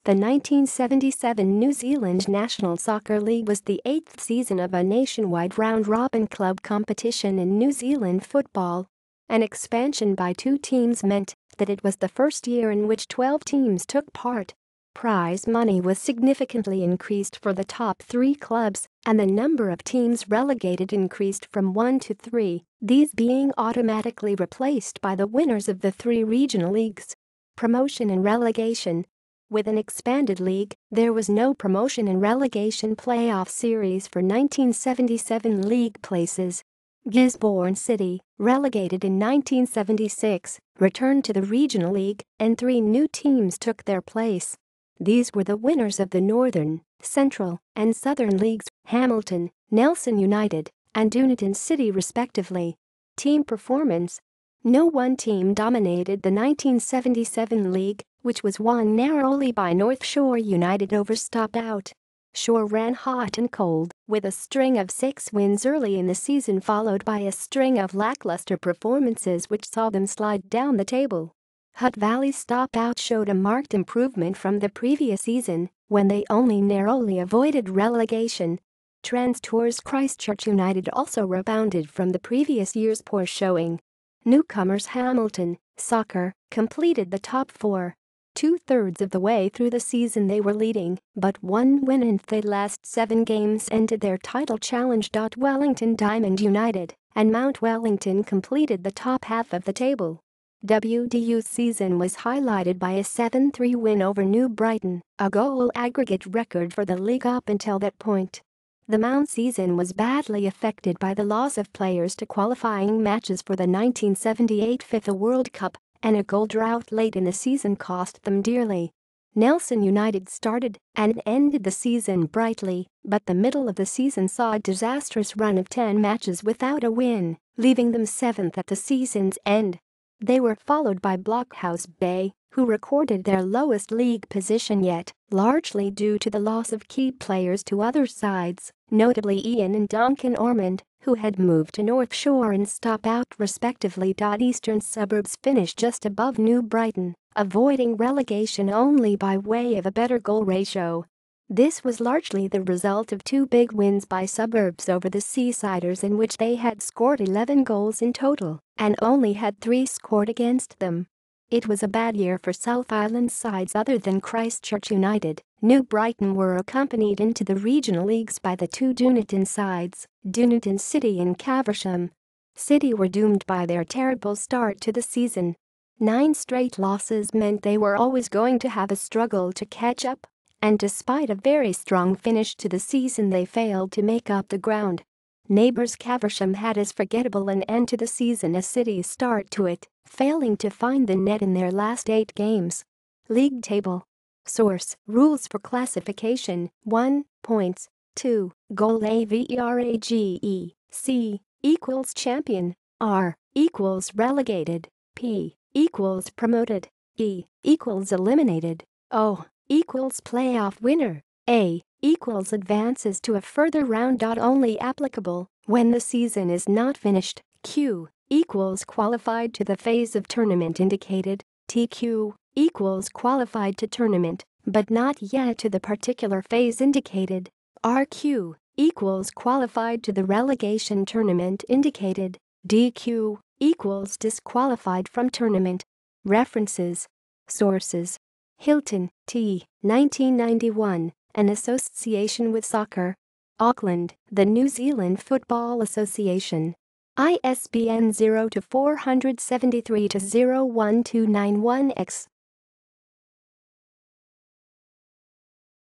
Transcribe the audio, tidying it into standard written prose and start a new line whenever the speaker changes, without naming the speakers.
The 1977 New Zealand National Soccer League was the 8th season of a nationwide round-robin club competition in New Zealand football. An expansion by 2 teams meant that it was the first year in which 12 teams took part. Prize money was significantly increased for the top 3 clubs, and the number of teams relegated increased from 1 to 3, these being automatically replaced by the winners of the 3 regional leagues. Promotion and relegation. With an expanded league, there was no promotion and relegation playoff series for 1977 league places. Gisborne City, relegated in 1976, returned to the regional league, and 3 new teams took their place. These were the winners of the Northern, Central, and Southern Leagues, Hamilton, Nelson United, and Dunedin City respectively. Team performance. No one team dominated the 1977 league, which was won narrowly by North Shore United over Stopout. Shore ran hot and cold, with a string of 6 wins early in the season followed by a string of lackluster performances which saw them slide down the table. Hutt Valley Stopout showed a marked improvement from the previous season, when they only narrowly avoided relegation. Transtour's Christchurch United also rebounded from the previous year's poor showing. Newcomers Hamilton Soccer completed the top 4. 2/3 of the way through the season they were leading, but 1 win in the last 7 games ended their title challenge. Wellington Diamond United and Mount Wellington completed the top half of the table. WDU's season was highlighted by a 7-3 win over New Brighton, a goal aggregate record for the league up until that point. The Mount season was badly affected by the loss of players to qualifying matches for the 1978 FIFA World Cup, and a goal drought late in the season cost them dearly. Nelson United started and ended the season brightly, but the middle of the season saw a disastrous run of 10 matches without a win, leaving them 7th at the season's end. They were followed by Blockhouse Bay, who recorded their lowest league position yet, largely due to the loss of key players to other sides, notably Ian and Duncan Ormond, who had moved to North Shore and Stopout respectively. Eastern Suburbs finished just above New Brighton, avoiding relegation only by way of a better goal ratio. This was largely the result of 2 big wins by Suburbs over the Seasiders, in which they had scored 11 goals in total and only had 3 scored against them. It was a bad year for South Island sides other than Christchurch United. New Brighton were accompanied into the regional leagues by the 2 Dunedin sides, Dunedin City and Caversham. City were doomed by their terrible start to the season. 9 straight losses meant they were always going to have a struggle to catch up, and despite a very strong finish to the season they failed to make up the ground. Neighbours Caversham had as forgettable an end to the season as City's start to it, failing to find the net in their last 8 games. League table. Source: Rules for classification. 1. Points. 2. Goal. Average. C. Equals champion. R. Equals relegated. P. Equals promoted. E. Equals eliminated. O. Equals playoff winner. A. Equals advances to a further round. Only applicable when the season is not finished. Q. Equals qualified to the phase of tournament indicated. TQ. Equals qualified to tournament, but not yet to the particular phase indicated. RQ. Equals qualified to the relegation tournament indicated. DQ. Equals disqualified from tournament. References. Sources: Hilton, T. 1991, An Association with Soccer. Auckland, the New Zealand Football Association. ISBN 0-473-01291-X.